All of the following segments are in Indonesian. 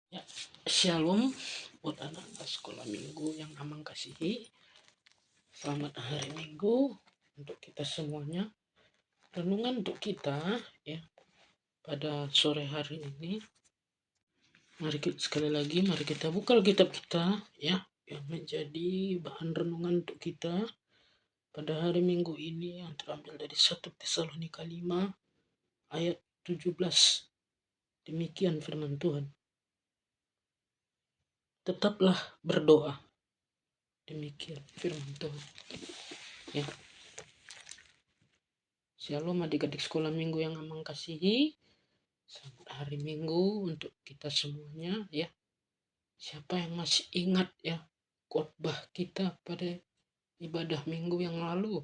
Ya, Shalom buat anak-anak sekolah minggu yang Amang kasihi. Selamat hari Minggu untuk kita semuanya. Renungan untuk kita ya pada sore hari ini. Mari kita buka Alkitab kita ya yang menjadi bahan renungan untuk kita pada hari Minggu ini yang terambil dari 1 Tesalonika 5 ayat 17. Demikian firman Tuhan. Tetaplah berdoa. Demikian firman Tuhan. Ya. Shalom adik-adik sekolah minggu yang Amang kasihi. Selamat hari Minggu untuk kita semuanya ya. Siapa yang masih ingat ya khotbah kita pada ibadah minggu yang lalu?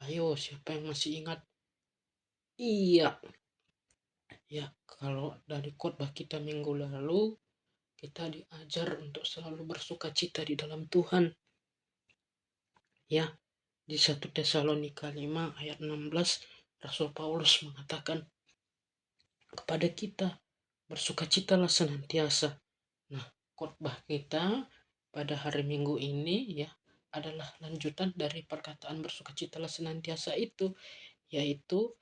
Ayo, siapa yang masih ingat? Iya. Ya, kalau dari khotbah kita minggu lalu, kita diajar untuk selalu bersuka cita di dalam Tuhan. Ya, di 1 Tesalonika 5 ayat 16, Rasul Paulus mengatakan kepada kita, bersukacitalah senantiasa. Nah, khotbah kita pada hari Minggu ini ya adalah lanjutan dari perkataan bersukacitalah senantiasa itu, yaitu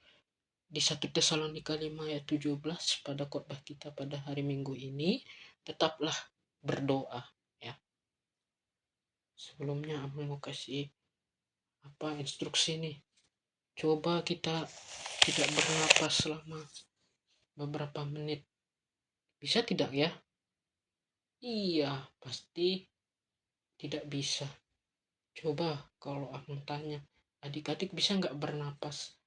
di 1 Tesalonika 5 ayat 17 pada khotbah kita pada hari Minggu ini, tetaplah berdoa ya. Sebelumnya aku mau kasih instruksi nih. Coba kita tidak bernapas selama beberapa menit. Bisa tidak ya? Iya, pasti tidak bisa. Coba kalau aku tanya, adik-adik bisa nggak bernapas?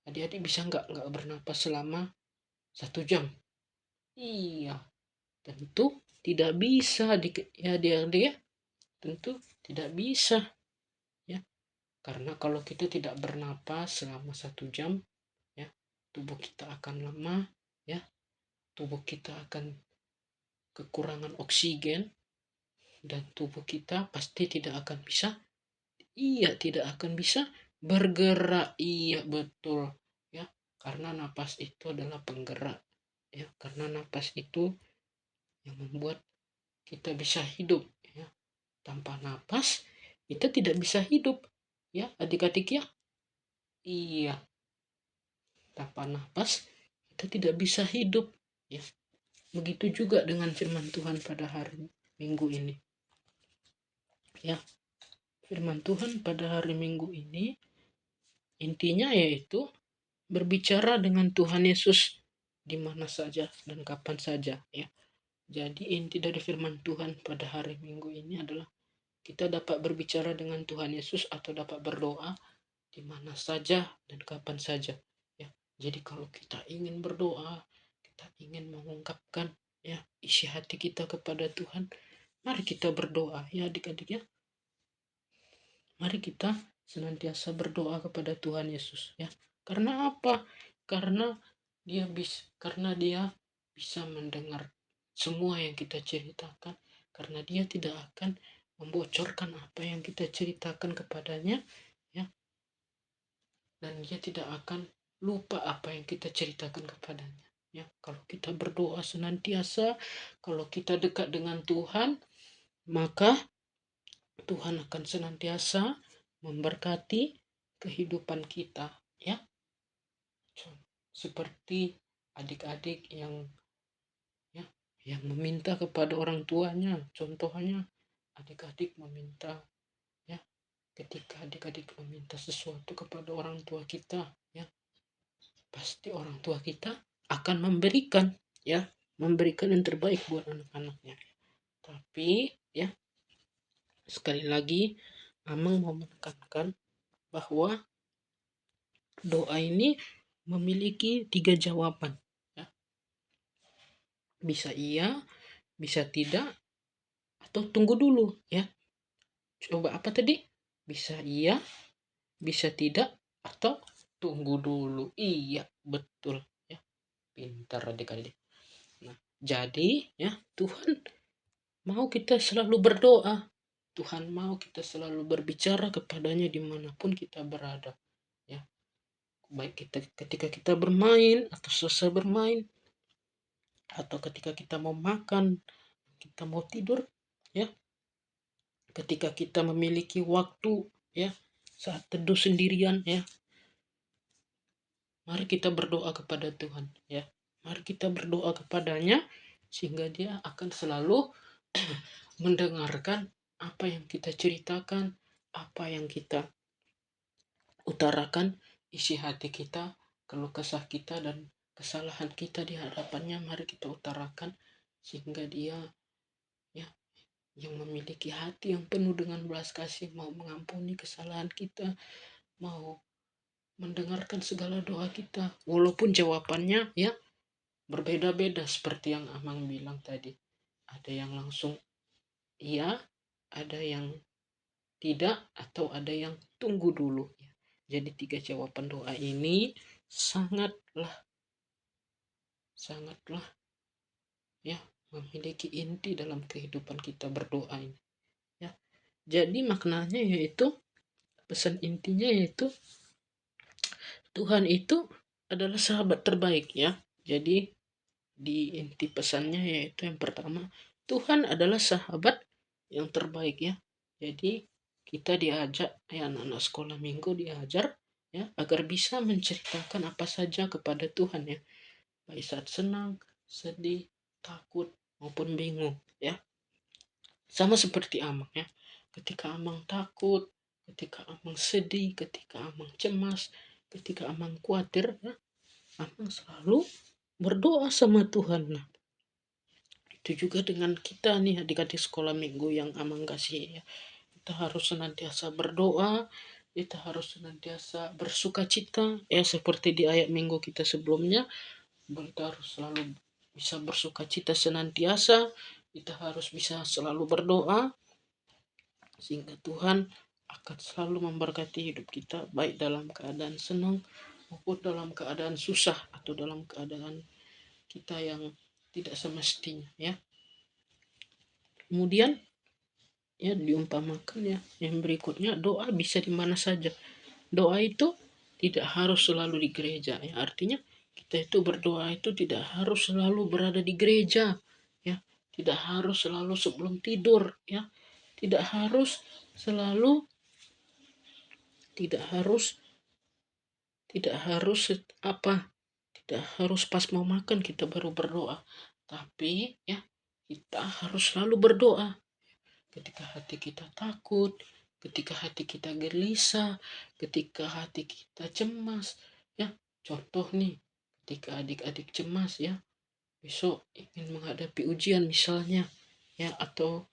Adik-adik bisa nggak bernapas selama 1 jam? Iya, tentu tidak bisa adik ya adik-adik ya. Tentu tidak bisa ya. Karena kalau kita tidak bernapas selama 1 jam ya, tubuh kita akan lemah ya. Tubuh kita akan kekurangan oksigen dan tubuh kita pasti tidak akan bisa bergerak. Iya, betul ya, karena napas itu adalah penggerak ya, karena napas itu yang membuat kita bisa hidup ya. Tanpa napas kita tidak bisa hidup ya adik-adik ya. Iya, tanpa napas kita tidak bisa hidup ya. Begitu juga dengan firman Tuhan pada hari Minggu ini ya. Firman Tuhan pada hari Minggu ini intinya yaitu berbicara dengan Tuhan Yesus di mana saja dan kapan saja ya. Jadi inti dari firman Tuhan pada hari Minggu ini adalah kita dapat berbicara dengan Tuhan Yesus atau dapat berdoa di mana saja dan kapan saja ya. Jadi kalau kita ingin berdoa, kita ingin mengungkapkan ya isi hati kita kepada Tuhan, mari kita berdoa ya adik-adik ya. Mari kita senantiasa berdoa kepada Tuhan Yesus ya. Karena apa? Karena dia bisa mendengar semua yang kita ceritakan, karena dia tidak akan membocorkan apa yang kita ceritakan kepadanya ya. Dan dia tidak akan lupa apa yang kita ceritakan kepadanya ya. Kalau kita berdoa senantiasa, kalau kita dekat dengan Tuhan, maka Tuhan akan senantiasa memberkati kehidupan kita ya. Seperti adik-adik yang meminta kepada orang tuanya. Contohnya adik-adik meminta ya, ketika adik-adik meminta sesuatu kepada orang tua kita ya, pasti orang tua kita akan memberikan yang terbaik buat anak-anaknya. Tapi ya, sekali lagi Amang mau menekankan bahwa doa ini memiliki 3 jawaban ya. Bisa iya, bisa tidak, atau tunggu dulu ya. Coba apa tadi? Bisa iya, bisa tidak, atau tunggu dulu. Iya, betul ya. Pintar adik-adik. Nah, jadi ya Tuhan mau kita selalu berdoa. Tuhan mau kita selalu berbicara kepadanya dimanapun kita berada ya. Baik kita ketika kita bermain atau selesai bermain, atau ketika kita mau makan, kita mau tidur, ya, ketika kita memiliki waktu, ya, saat teduh sendirian, ya, mari kita berdoa kepada Tuhan, ya. Mari kita berdoa kepadanya sehingga dia akan selalu mendengarkan apa yang kita ceritakan, apa yang kita utarakan, isi hati kita, keluh kesah kita dan kesalahan kita di hadapannya, mari kita utarakan sehingga dia, ya, yang memiliki hati yang penuh dengan belas kasih mau mengampuni kesalahan kita, mau mendengarkan segala doa kita, walaupun jawabannya, ya, berbeda-beda seperti yang Amang bilang tadi. Ada yang langsung iya, ada yang tidak, atau ada yang tunggu dulu, ya. Jadi 3 jawaban doa ini sangatlah sangatlah, ya, memiliki inti dalam kehidupan kita berdoa ini, ya. Jadi maknanya yaitu, pesan intinya yaitu Tuhan itu adalah sahabat terbaik, ya. Jadi di inti pesannya yaitu yang pertama, Tuhan adalah sahabat yang terbaik, ya. Jadi kita diajak, ya, anak-anak sekolah minggu diajar, ya, agar bisa menceritakan apa saja kepada Tuhan, ya, baik saat senang, sedih, takut maupun bingung, ya. Sama seperti Amang, ya. Ketika Amang takut, ketika Amang sedih, ketika Amang cemas, ketika Amang khawatir, ya, Amang selalu berdoa sama Tuhan. Nah, itu juga dengan kita nih adik-adik sekolah minggu yang Amang kasih, ya. Kita harus senantiasa berdoa, kita harus senantiasa bersuka cita, ya, seperti di ayat minggu kita sebelumnya. Kita harus selalu bisa bersuka cita senantiasa, kita harus bisa selalu berdoa, sehingga Tuhan akan selalu memberkati hidup kita, baik dalam keadaan senang maupun dalam keadaan susah atau dalam keadaan kita yang tidak semestinya, ya. Kemudian, ya, diumpamakan, ya, yang berikutnya, doa bisa di mana saja. Doa itu tidak harus selalu di gereja, ya. Artinya kita itu berdoa itu tidak harus selalu berada di gereja, ya. Tidak harus selalu sebelum tidur, ya. Tidak harus selalu, tidak harus tidak harus apa tidak harus pas mau makan kita baru berdoa, tapi, ya, kita harus selalu berdoa ketika hati kita takut, ketika hati kita gelisah, ketika hati kita cemas, ya. Contoh nih, ketika adik-adik cemas, ya, besok ingin menghadapi ujian misalnya, ya, atau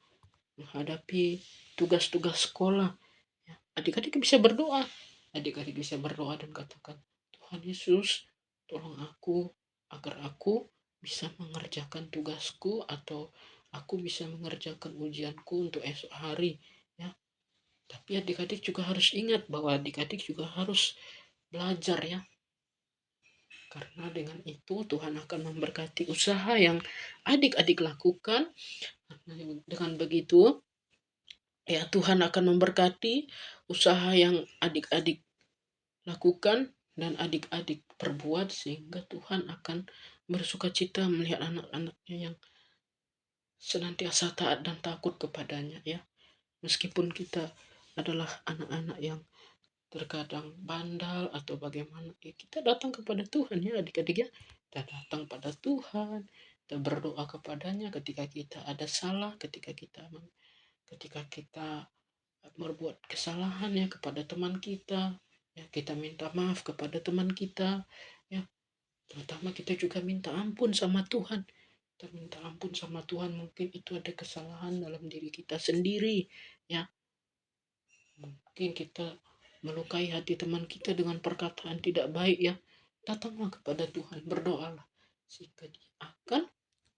menghadapi tugas-tugas sekolah, ya, adik-adik bisa berdoa. Adik-adik bisa berdoa dan katakan, Tuhan Yesus, tolong aku agar aku bisa mengerjakan tugasku atau aku bisa mengerjakan ujianku untuk esok hari, ya. Tapi adik-adik juga harus ingat bahwa adik-adik juga harus belajar, ya. Karena dengan itu Tuhan akan memberkati usaha yang adik-adik lakukan. Dengan begitu, ya, Tuhan akan memberkati usaha yang adik-adik lakukan dan adik-adik perbuat, sehingga Tuhan akan bersuka cita melihat anak-anaknya yang senantiasa taat dan takut kepadanya, ya. Meskipun kita adalah anak-anak yang terkadang bandal atau bagaimana, ya, kita datang kepada Tuhan, ya, adik-adik, ya. Kita datang pada Tuhan, kita berdoa kepadanya ketika kita ada salah, ketika kita berbuat kesalahan, ya, kepada teman kita, ya, kita minta maaf kepada teman kita, ya. Terutama kita juga minta ampun sama Tuhan. Kita minta ampun sama Tuhan, mungkin itu ada kesalahan dalam diri kita sendiri, ya. Mungkin kita melukai hati teman kita dengan perkataan tidak baik, ya. Datanglah kepada Tuhan, berdoalah sehingga Dia akan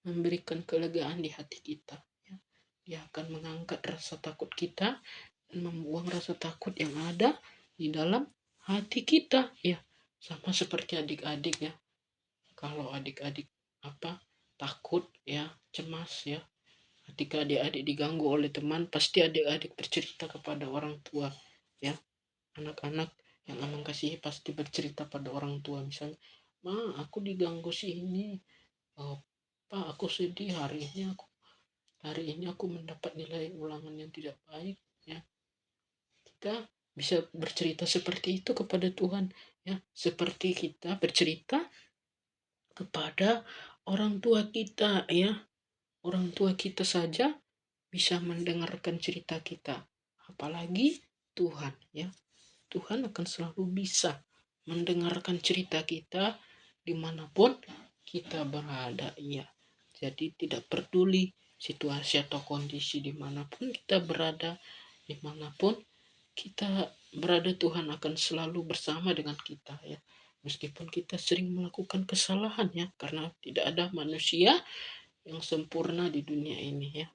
memberikan kelegaan di hati kita, ya. Dia akan mengangkat rasa takut kita dan membuang rasa takut yang ada di dalam hati kita, ya. Sama seperti adik-adik, ya. Kalau adik-adik takut, ya, cemas, ya, ketika adik-adik diganggu oleh teman, pasti adik-adik bercerita kepada orang tua, ya. Anak-anak yang Amang kasihi pasti bercerita pada orang tua, misalnya, Ma, aku diganggu si ini, oh, Pak, aku sedih hari ini aku mendapat nilai ulangan yang tidak baik, ya. Kita bisa bercerita seperti itu kepada Tuhan, ya, seperti kita bercerita kepada orang tua kita, ya. Orang tua kita saja bisa mendengarkan cerita kita, apalagi Tuhan, ya. Tuhan akan selalu bisa mendengarkan cerita kita dimanapun kita berada, ya. Jadi tidak peduli situasi atau kondisi dimanapun kita berada, dimanapun kita berada, Tuhan akan selalu bersama dengan kita, ya. Meskipun kita sering melakukan kesalahan, ya, karena tidak ada manusia yang sempurna di dunia ini, ya.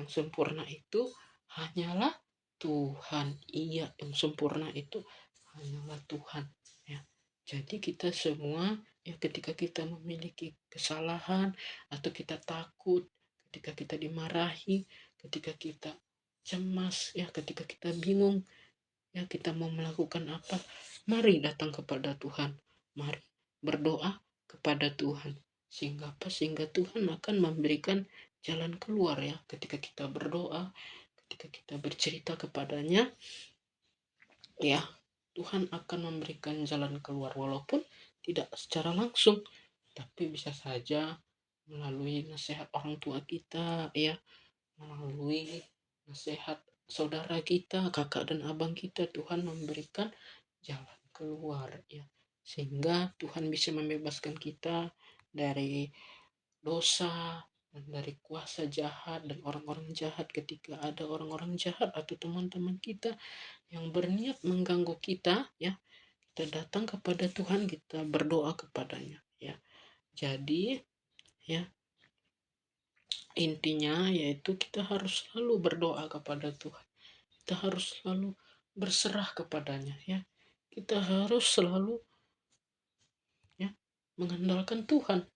Yang sempurna itu hanyalah Tuhan. Iya, yang sempurna itu hanyalah Tuhan, ya. Jadi kita semua, ya, ketika kita memiliki kesalahan atau kita takut, ketika kita dimarahi, ketika kita cemas, ya, ketika kita bingung, ya, kita mau melakukan apa, mari datang kepada Tuhan, mari berdoa kepada Tuhan, sehingga apa, sehingga Tuhan akan memberikan jalan keluar, ya. Ketika kita berdoa, ketika kita bercerita kepadanya, ya, Tuhan akan memberikan jalan keluar, walaupun tidak secara langsung, tapi bisa saja melalui nasihat orang tua kita, ya, melalui nasihat saudara kita, kakak dan abang kita, Tuhan memberikan jalan keluar, ya, sehingga Tuhan bisa membebaskan kita dari dosa dan dari kuasa jahat dan orang-orang jahat. Ketika ada orang-orang jahat atau teman-teman kita yang berniat mengganggu kita, ya, kita datang kepada Tuhan, kita berdoa kepadanya, ya. Jadi, ya, intinya yaitu kita harus selalu berdoa kepada Tuhan. Kita harus selalu berserah kepadanya, ya. Kita harus selalu, ya, mengandalkan Tuhan.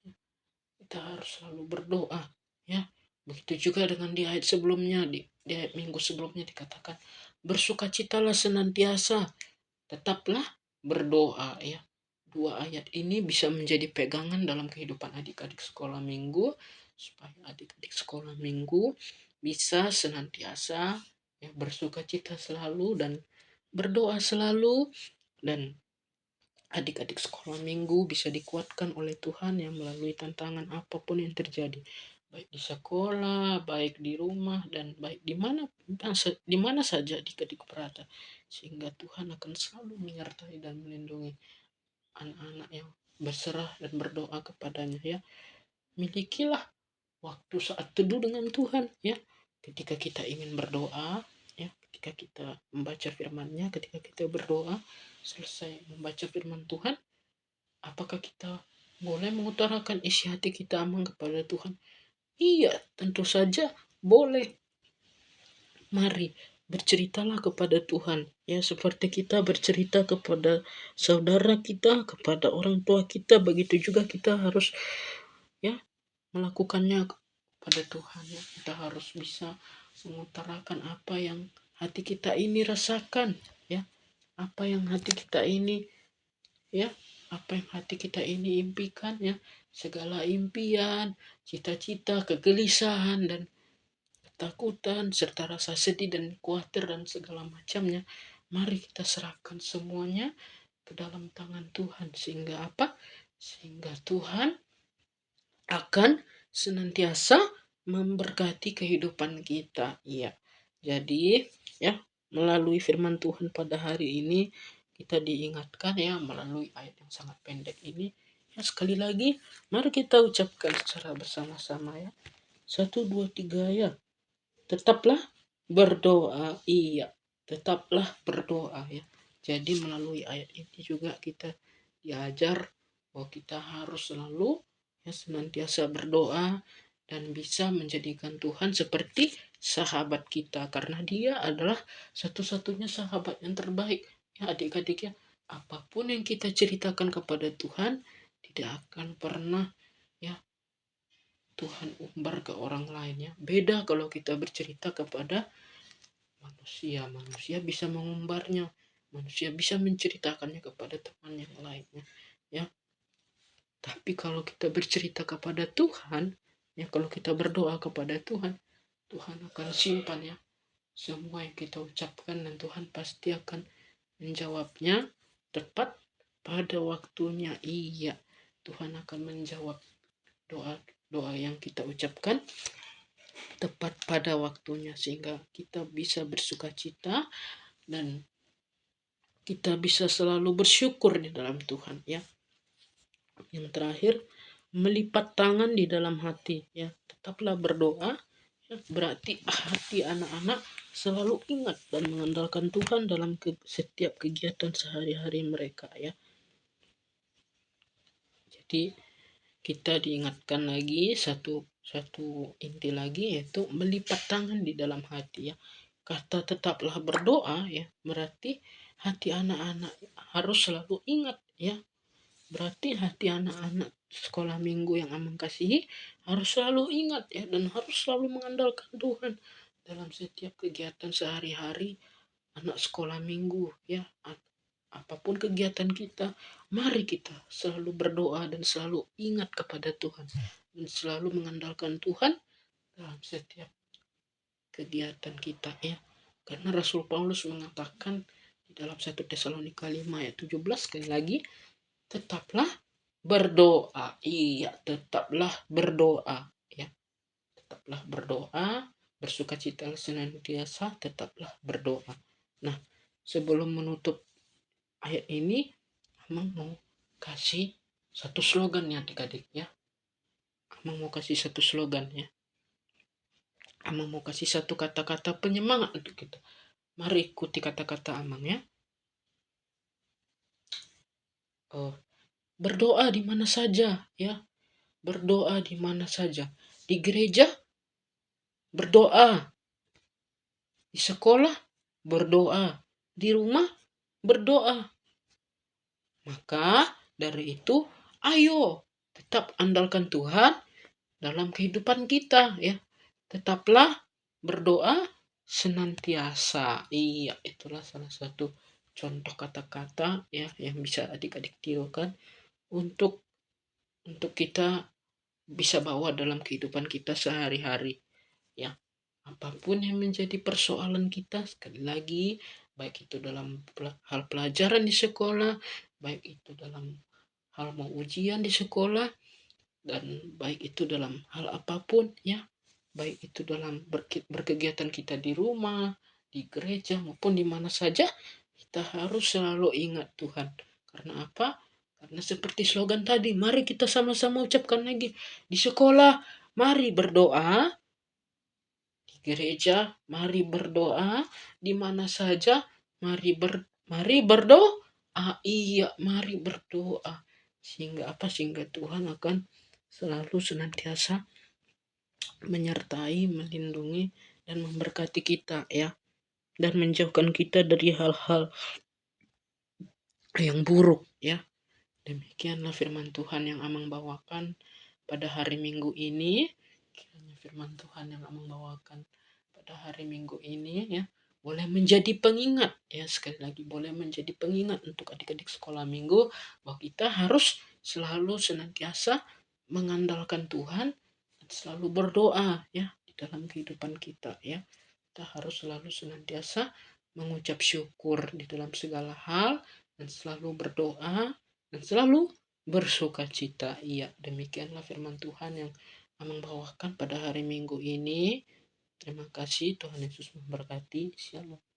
Kita harus selalu berdoa, ya. Begitu juga dengan di ayat sebelumnya, di ayat minggu sebelumnya dikatakan, bersukacitalah senantiasa, tetaplah berdoa, ya. Dua ayat ini bisa menjadi pegangan dalam kehidupan adik-adik sekolah minggu, supaya adik-adik sekolah minggu bisa senantiasa, ya, bersukacita selalu dan berdoa selalu, dan adik-adik sekolah minggu bisa dikuatkan oleh Tuhan yang melalui tantangan apapun yang terjadi, baik di sekolah, baik di rumah, dan baik di mana saja adik-adik berada, sehingga Tuhan akan selalu menyertai dan melindungi anak-anak yang berserah dan berdoa kepadanya, ya. Milikilah waktu saat teduh dengan Tuhan, ya. Ketika kita ingin berdoa, ya, ketika kita membaca firman-Nya, ketika kita berdoa selesai membaca firman Tuhan, apakah kita boleh mengutarakan isi hati kita aman kepada Tuhan? Iya, tentu saja boleh. Mari berceritalah kepada Tuhan, ya, seperti kita bercerita kepada saudara kita, kepada orang tua kita, begitu juga kita harus, ya, melakukannya kepada Tuhan, ya. Kita harus bisa mengutarakan apa yang hati kita ini rasakan, ya, apa yang hati kita ini, ya, apa yang hati kita ini impikan, ya, segala impian, cita-cita, kegelisahan dan ketakutan serta rasa sedih dan khawatir dan segala macamnya, mari kita serahkan semuanya ke dalam tangan Tuhan, sehingga apa, sehingga Tuhan akan senantiasa memberkati kehidupan kita, ya. Jadi, ya, melalui firman Tuhan pada hari ini kita diingatkan, ya, melalui ayat yang sangat pendek ini, ya, sekali lagi mari kita ucapkan secara bersama-sama, ya. 1, 2, 3, ya. Tetaplah berdoa, iya. Tetaplah berdoa, ya. Jadi melalui ayat ini juga kita diajar bahwa kita harus selalu, ya, senantiasa berdoa dan bisa menjadikan Tuhan seperti sahabat kita, karena Dia adalah satu-satunya sahabat yang terbaik, ya, adik-adik, ya. Apapun yang kita ceritakan kepada Tuhan tidak akan pernah, ya, Tuhan umbar ke orang lainnya. Beda kalau kita bercerita kepada manusia. Manusia bisa mengumbarnya. Manusia bisa menceritakannya kepada teman yang lainnya, ya. Tapi kalau kita bercerita kepada Tuhan, Ya, kalau kita berdoa kepada Tuhan, Tuhan akan simpan ya semua yang kita ucapkan, dan Tuhan pasti akan menjawabnya tepat pada waktunya. Iya, Tuhan akan menjawab doa yang kita ucapkan tepat pada waktunya, sehingga kita bisa bersukacita dan kita bisa selalu bersyukur di dalam Tuhan ya. Yang terakhir, melipat tangan di dalam hati ya. Tetaplah berdoa ya, berarti hati anak-anak selalu ingat dan mengandalkan Tuhan dalam setiap kegiatan sehari-hari mereka ya. Jadi kita diingatkan lagi satu inti lagi, yaitu melipat tangan di dalam hati ya. Kata tetaplah berdoa ya, berarti hati anak-anak harus selalu ingat ya. Berarti hati anak-anak sekolah minggu yang Amang kasihi harus selalu ingat ya, dan harus selalu mengandalkan Tuhan dalam setiap kegiatan sehari-hari anak sekolah minggu ya. Apapun kegiatan kita, mari kita selalu berdoa dan selalu ingat kepada Tuhan dan selalu mengandalkan Tuhan dalam setiap kegiatan kita ya. Karena Rasul Paulus mengatakan di dalam 1 Tesalonika 5 ayat 17, sekali lagi, tetaplah berdoa. Iya, tetaplah berdoa ya. Tetaplah berdoa, bersukacita senantiasa, tetaplah berdoa. Nah, sebelum menutup ayat ini, Amang mau kasih satu slogan ya adik-adik ya. Amang mau kasih satu slogan ya. Amang mau kasih satu kata-kata penyemangat untuk kita. Mari ikuti kata-kata Amang ya. Berdoa di mana saja ya. Berdoa di mana saja. Di gereja berdoa. Di sekolah berdoa. Di rumah berdoa. Maka dari itu, ayo tetap andalkan Tuhan dalam kehidupan kita ya. Tetaplah berdoa senantiasa. Iya, itulah salah satu contoh kata-kata ya yang bisa adik-adik tirukan untuk kita bisa bawa dalam kehidupan kita sehari-hari ya. Apapun yang menjadi persoalan kita, sekali lagi, baik itu dalam hal pelajaran di sekolah, baik itu dalam hal mau ujian di sekolah, dan baik itu dalam hal apapun ya, baik itu dalam berkegiatan kita di rumah, di gereja, maupun di mana saja, kita harus selalu ingat Tuhan. Karena apa? Karena seperti slogan tadi, mari kita sama-sama ucapkan lagi. Di sekolah, mari berdoa. Di gereja, mari berdoa. Di mana saja, mari berdoa. Iya, mari berdoa. Sehingga apa? Sehingga Tuhan akan selalu senantiasa menyertai, melindungi, dan memberkati kita ya. Dan menjauhkan kita dari hal-hal yang buruk ya. Demikianlah firman Tuhan yang Amang bawakan pada hari Minggu ini. Kiranya firman Tuhan yang Amang bawakan pada hari Minggu ini ya boleh menjadi pengingat ya, sekali lagi boleh menjadi pengingat untuk adik-adik sekolah minggu bahwa kita harus selalu senantiasa mengandalkan Tuhan dan selalu berdoa ya di dalam kehidupan kita ya. Kita harus selalu senantiasa mengucap syukur di dalam segala hal dan selalu berdoa dan selalu bersukacita. Iya, demikianlah firman Tuhan yang Amang bawakan pada hari Minggu ini. Terima kasih, Tuhan Yesus memberkati. Shalom.